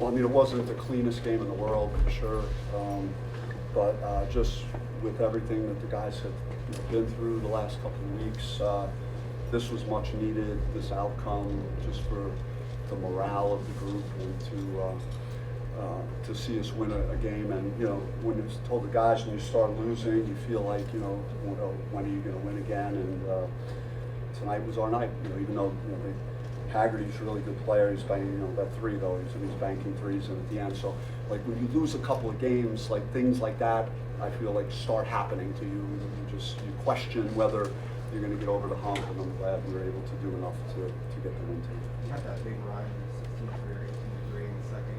Well, I mean, it wasn't the cleanest game in the world, for sure. But just with everything that the guys have been through the last couple of weeks, this was much needed, this outcome, just for the morale of the group and to see us win a game. And, when you told the guys when you start losing, you feel like, when are you going to win again? And tonight was our night, even though, Haggerty's a really good player. He's banking, that three though. He's banking threes and at the end. So, like when you lose a couple of games, like things like that, I feel like start happening to you. You question whether you're going to get over the hump. And I'm glad we were able to do enough to get them into it. You had that big run, 16-3 or 18-3 in the second.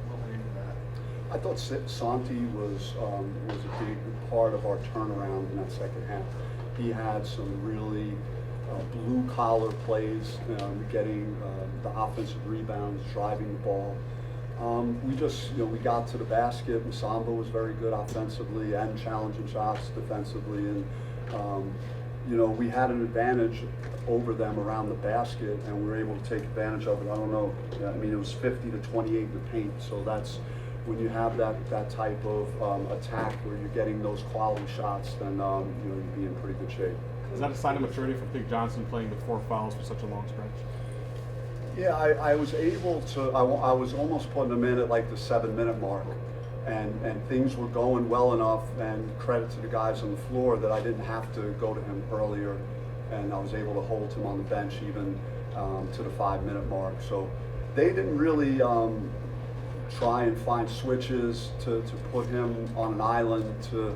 What went into that? I thought Santi was a big part of our turnaround in that second half. He had some really blue-collar plays, getting the offensive rebounds, driving the ball. We got to the basket, and Samba was very good offensively and challenging shots defensively. And, we had an advantage over them around the basket, and we were able to take advantage of it. I don't know, it was 50-28 in the paint, so that's when you have that type of attack where you're getting those quality shots, then you'd be in pretty good shape. Is that a sign of maturity for Big Johnson playing the 4 fouls for such a long stretch? Yeah, I was able to, I was almost putting him in at like the 7-minute mark, and things were going well enough, and credit to the guys on the floor that I didn't have to go to him earlier, and I was able to hold him on the bench even to the 5-minute mark. So they didn't really try and find switches to put him on an island to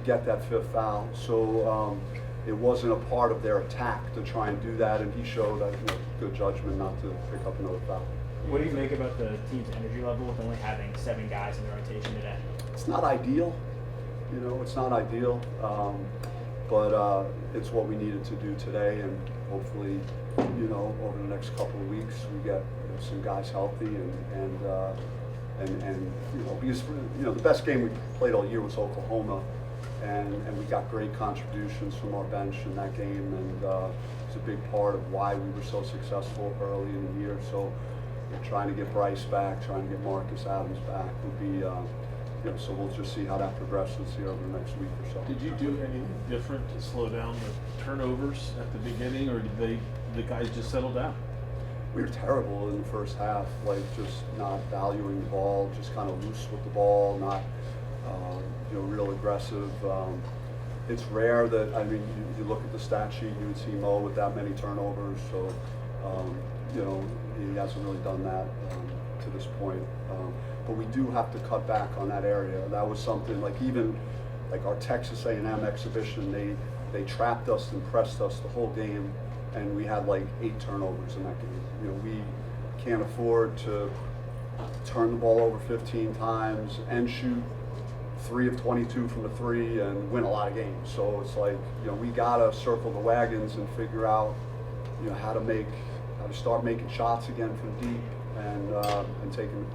get that 5th foul. So it wasn't a part of their attack to try and do that, and he showed good judgment not to pick up another foul. What do you make about the team's energy level with only having 7 guys in the rotation today? It's not ideal, it's not ideal, but it's what we needed to do today, and hopefully, over the next couple of weeks we get some guys healthy and because the best game we played all year was Oklahoma. And we got great contributions from our bench in that game, and it's a big part of why we were so successful early in the year. So we're trying to get Bryce back, trying to get Marcus Adams back would be, so we'll just see how that progresses here over the next week or so. Did you do anything different to slow down the turnovers at the beginning, or did the guys just settle down? We were terrible in the first half, just not valuing the ball, just kind of loose with the ball, not real aggressive. It's rare that, you look at the stat sheet, you would see Moe with that many turnovers, so, he hasn't really done that to this point. But we do have to cut back on that area. That was something, even our Texas A&M exhibition, they trapped us and pressed us the whole game, and we had 8 turnovers in that game. We can't afford to turn the ball over 15 times and shoot 3 of 22 from the 3 and win a lot of games. So it's we gotta circle the wagons and figure out, how to start making shots again from deep and taking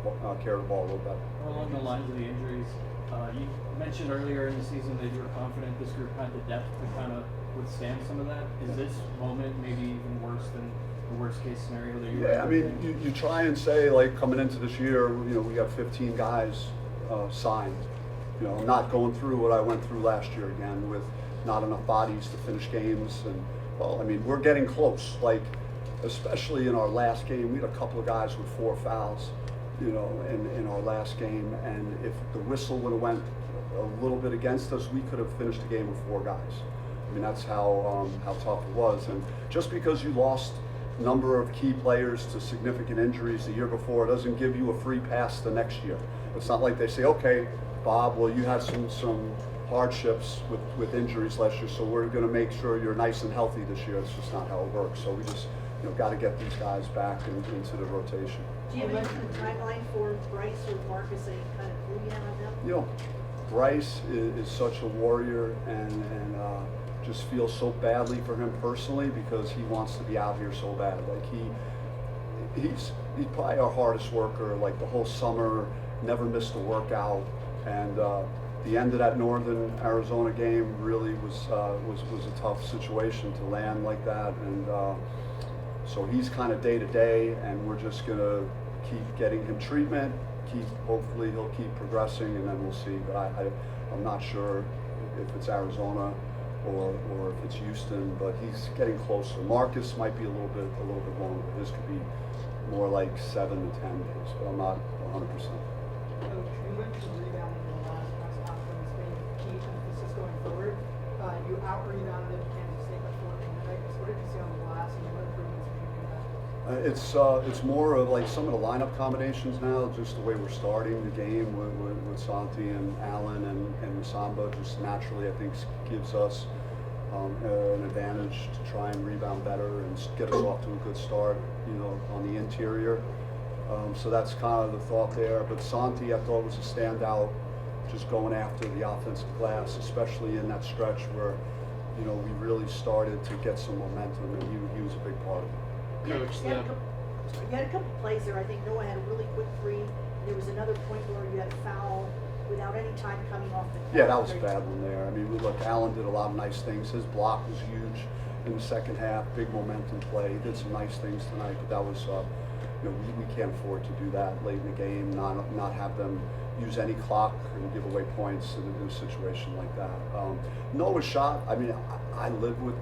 care of the ball a little better. Along the lines of the injuries, you mentioned earlier in the season that you were confident this group had the depth to kind of withstand some of that. Is this moment maybe even worse than the worst case scenario that you were you try and say, coming into this year, we got 15 guys signed. I'm not going through what I went through last year again with not enough bodies to finish games. And we're getting close, especially in our last game. We had a couple of guys with 4 fouls, in our last game. And if the whistle would have went a little bit against us, we could have finished the game with 4 guys. That's how tough it was. And just because you lost a number of key players to significant injuries the year before doesn't give you a free pass the next year. It's not like they say, okay, Bob, well, you had some hardships with injuries last year, so we're going to make sure you're nice and healthy this year. It's just not how it works. So we just got to get these guys back into the rotation. Do you mention a timeline for Bryce or Marcus, any kind of clue you have on them? Bryce is such a warrior, and just feel so badly for him personally because he wants to be out here so bad. He's probably our hardest worker. The whole summer, never missed a workout. And the end of that Northern Arizona game really was a tough situation to land like that, and so he's kind of day to day, and we're just gonna keep getting him treatment, hopefully he'll keep progressing, and then we'll see. But I'm not sure if it's Arizona or if it's Houston, but he's getting closer. Marcus might be a little bit longer. His could be more like 7 to 10 days, but I'm not 100%. Coach, you mentioned rebounding in the last press conference being a key emphasis going forward. You out-rebounded Kansas State by 14 tonight. What did you see on the glass, and what improvements did you do? It's more of like some of the lineup combinations now, just the way we're starting the game with Santi and Allen and Samba just naturally, I think, gives us an advantage to try and rebound better and get us off to a good start, on the interior. So that's kind of the thought there. But Santi, I thought, was a standout, just going after the offensive glass, especially in that stretch where, we really started to get some momentum, and he was a big part of it. Coach, You had a couple plays there. I think Noah had a really quick three. There was another point where you had a foul without any time coming off the court. Yeah, that was a bad one there. I mean, look, Allen did a lot of nice things. His block was huge in the second half, big momentum play. He did some nice things tonight, but that was, we can't afford to do that late in the game, not have them use any clock and give away points in a situation like that. Noah's shot, I mean, I live with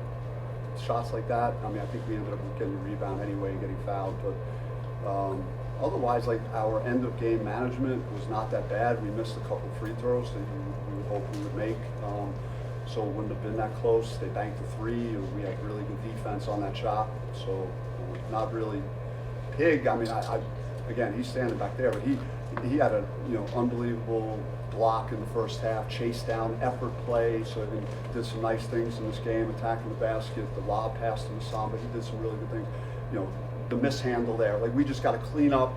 shots like that. I mean, I think we ended up getting a rebound anyway and getting fouled, but otherwise, like, our end of game management was not that bad. We missed a couple free throws that we would hope we would make. So it wouldn't have been that close. They banked a three. We had really good defense on that shot. So not really Pig. I mean, again, he's standing back there, but he had a unbelievable block in the first half, chase down, effort play. So he did some nice things in this game, attacking the basket, the lob pass to Samba. He did some really good things. The mishandle there. Like, we just got to clean up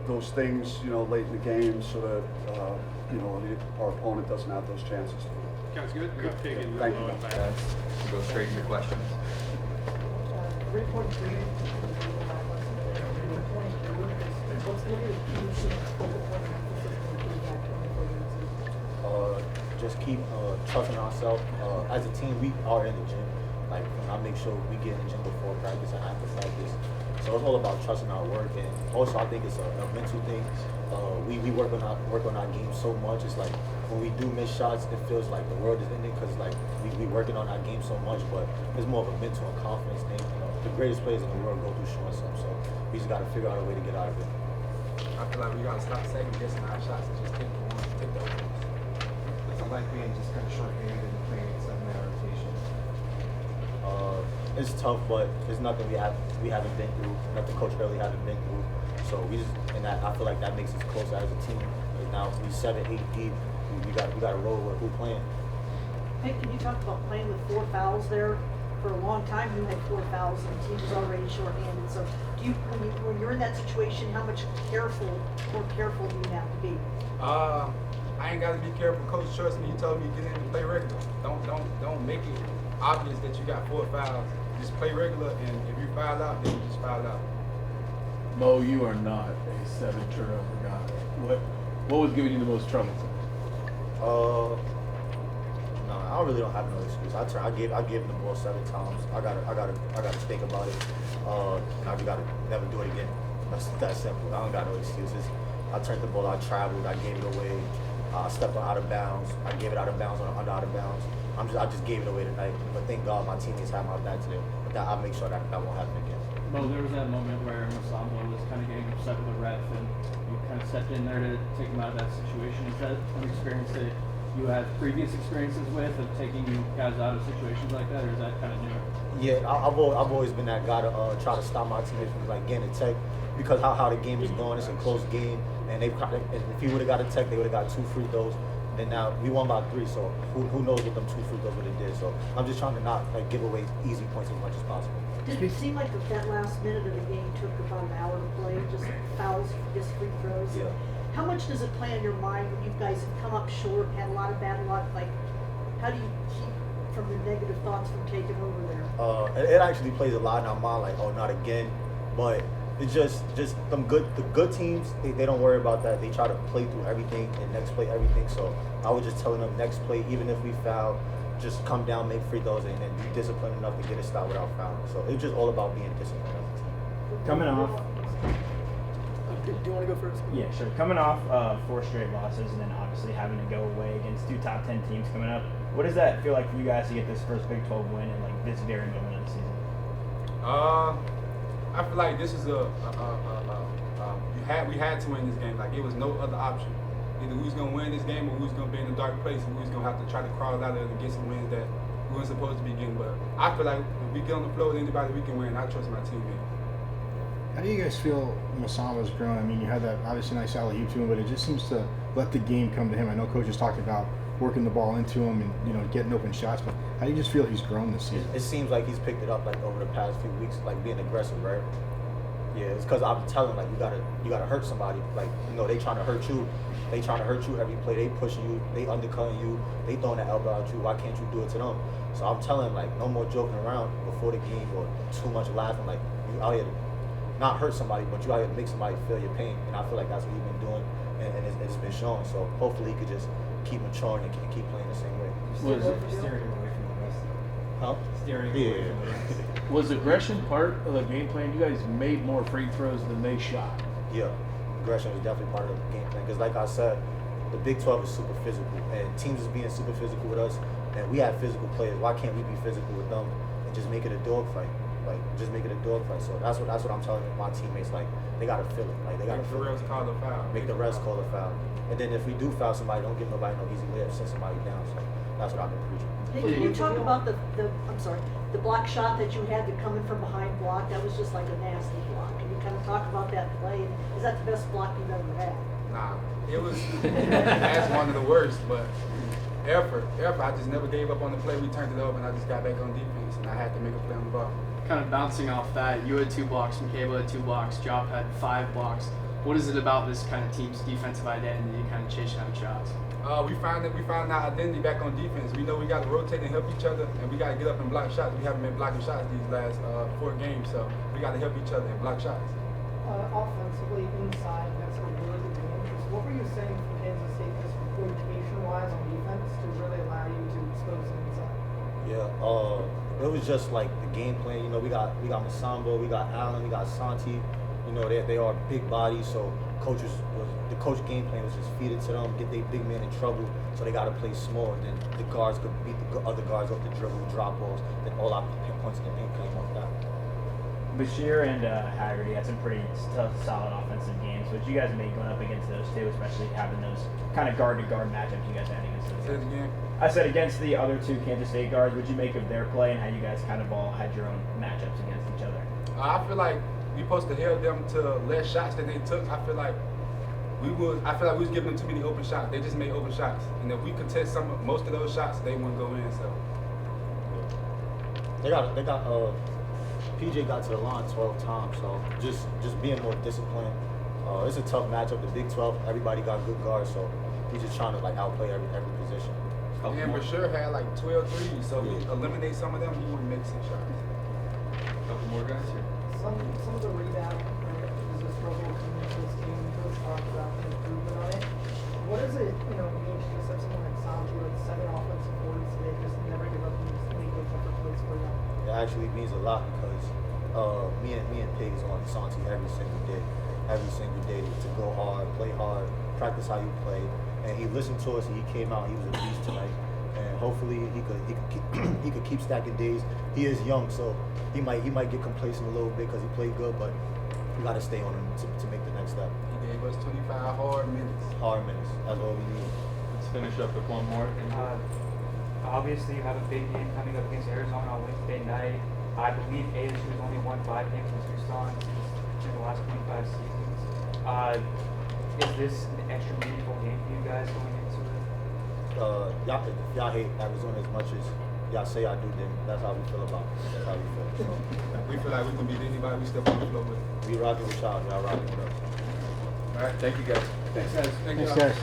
those things, late in the game, so that our opponent doesn't have those chances. Sounds good. Good pick and Thank you. Go straight to your question. 3.3. What's going to be the key focal point of emphasis when we get back to the season? Just keep trusting ourselves. As a team, we are in the gym. Like, I make sure we get in the gym before practice and after practice. So it's all about trusting our work, and also I think it's a mental thing. We work on our game so much. It's like when we do miss shots, it feels like the world is ending because like we working on our game so much. But it's more of a mental and confidence thing. The greatest players in the world go through showing something, so we just got to figure out a way to get out of it. I feel like we gotta stop second guessing our shots and just take the ones, take those ones. Because I like being just kind of short-handed and playing 7-man rotation. It's tough, but it's nothing we haven't been through, nothing Coach Hurley haven't been through. So I feel like that makes us closer as a team. And now we 7-8 deep. We got to roll with who playing. Hey, can you talk about playing with 4 fouls there? For a long time, you had 4 fouls, and the team was already shorthanded. So, when you're in that situation, how much more careful do you have to be? I ain't got to be careful. Coach trusts me. He told me to get in and play regular. Don't make it obvious that you got 4 fouls. Just play regular, and if you foul out, then you just foul out. Mo, you are not a 7 turnover guy. What was giving you the most trouble? No, I really don't have no excuse. I gave him the ball 7 times. I gotta think about it. I just gotta never do it again. That's that simple. I don't got no excuses. I turned the ball, I traveled, I gave it away. I stepped out of bounds. I gave it out of bounds on an under out of bounds. I just gave it away tonight. But thank God my teammates had my back today. But I'll make sure that won't happen again. Mo, there was that moment where Masamba was kind of getting upset with the ref, and you kind of stepped in there to take him out of that situation. Is that an experience that you had previous experiences with, of taking you guys out of situations like that, or is that kind of new? Yeah, I've always been that guy to try to stop my teammates from like getting a tech, because how the game is going, it's a close game, and if he would have got a tech, they would have got 2 free throws. And now we won by 3, so who knows what them 2 free throws would have did. So I'm just trying to not give away easy points as much as possible. Did it seem like that last minute of the game took about an hour to play, just fouls, just free throws? Yeah. How much does it play on your mind when you guys have come up short, had a lot of bad luck? Like, how do you keep from the negative thoughts from taking over there? It actually plays a lot in our mind, like, oh, not again. But it's just the good teams, they don't worry about that. They try to play through everything and next play everything. So I was just telling them next play, even if we foul, just come down, make free throws, and then be disciplined enough to get a stop without fouling. So it's just all about being disciplined as a team. Coming off Do you want to go first? Yeah, sure. Coming off 4 straight losses and then obviously having to go away against 2 top 10 teams coming up, what does that feel like for you guys to get this first Big 12 win in like this very moment of the season? I feel like this is we had to win this game. Like it was no other option. Either we was gonna win this game or we was gonna be in a dark place and we was gonna have to try to crawl out of it and get some wins that we weren't supposed to be getting. But I feel like if we get on the floor with anybody, we can win. I trust my teammates. How do you guys feel Masama's grown? I mean, you had that obviously nice alley-oop to him, but it just seems to let the game come to him. I know coaches talked about working the ball into him and getting open shots, but how do you just feel he's grown this season? It seems like he's picked it up like over the past few weeks, like being aggressive, right? Yeah, it's because I'm telling him like you gotta hurt somebody. Like they trying to hurt you. They trying to hurt you every play. They pushing you. They undercutting you. They throwing the elbow at you. Why can't you do it to them? So I'm telling him like no more joking around before the game or too much laughing. Like you out here to not hurt somebody, but you out here to make somebody feel your pain. And I feel like that's what he's been doing, and it's been shown. So hopefully he could just keep maturing and keep playing the same way. Steering away from the rest. Huh? Steering Yeah. away from the rest. Was aggression part of the game plan? You guys made more free throws than they shot. Yeah, aggression was definitely part of the game plan. Because like I said, the Big 12 is super physical, and teams is being super physical with us, and we have physical players. Why can't we be physical with them and just make it a dogfight? Like, just make it a dogfight. So that's what I'm telling my teammates. Like, they gotta feel it. Like, they gotta Make the feel it. refs call the foul. Make the refs call a foul. And then if we do foul somebody, don't give nobody no easy layup. Send somebody down. So that's what I've been preaching. Hey, can you talk about the block shot that you had to come in from behind block? That was just like a nasty block. Can you kind of talk about that play? Is that the best block you've ever had? Nah, it was that's one of the worst. But effort. I just never gave up on the play. We turned it up, and I just got back on defense, and I had to make a play on the ball. Kind of bouncing off that, you had 2 blocks, McCabe had 2 blocks, Jop had 5 blocks. What is it about this kind of team's defensive identity kind of chasing out shots? We found our identity back on defense. We know we got to rotate and help each other, and we got to get up and block shots. We haven't been blocking shots these last 4 games, so we got to help each other and block shots. Offensively, inside, that's a really good game. What were you saying from Kansas State, just rotation-wise on defense, to really allow you to expose them inside? Yeah, it was just like the game plan. We got Masamba, we got Allen, we got Santi. They are big bodies, so the coach game plan was just feed it to them, get their big man in trouble, so they got to play small. Then the guards could beat the other guards off the dribble, drop balls, then all out points in the paint came off that. Bashir and Haggerty had some pretty tough, solid offensive games. What you guys made going up against those two, especially having those kind of guard-to-guard matchups you guys had against those Say it guys? again. I said against the other 2 Kansas State guards, what'd you make of their play and how you guys kind of all had your own matchups against each other? I feel like we supposed to held them to less shots than they took. I feel like we was giving them too many open shots. They just made open shots, and if we contest most of those shots, they wouldn't go in. So They got PJ got to the line 12 times, so just being more disciplined. It's a tough matchup. The Big 12, everybody got good guards, so he's just trying to like outplay every position. and Bashir had like 12 threes, so we eliminate some of them. He wouldn't make 6 shots. Couple more guys here. Some of the rebound is a struggle coming into this game. Coach talked about the improvement on it. What does it, mean to just have someone like Santi with 7 offensive boards today, just never give up and just make those effort plays for you? It actually means a lot because me and Pig is on Santi every single day to go hard, play hard, practice how you play. And he listened to us and he came out. He was a beast tonight. And hopefully he could keep stacking days. He is young, so he might get complacent a little bit because he played good, but we got to stay on him to make the next step. He gave us 25 hard minutes. Hard minutes. That's all we need. Let's finish up with one more. Obviously, you have a big game coming up against Arizona on Wednesday night. I believe ASU has only won 5 games in Tucson in the last 25 seasons. Is this an extra meaningful game for you guys going into it? If y'all hate Arizona as much as y'all say I do, then that's how we feel about it. That's how we feel. We feel like we can beat anybody we step on the floor with. We rocking with y'all rocking with us. All right, thank you guys. Thanks, guys. Thanks, guys.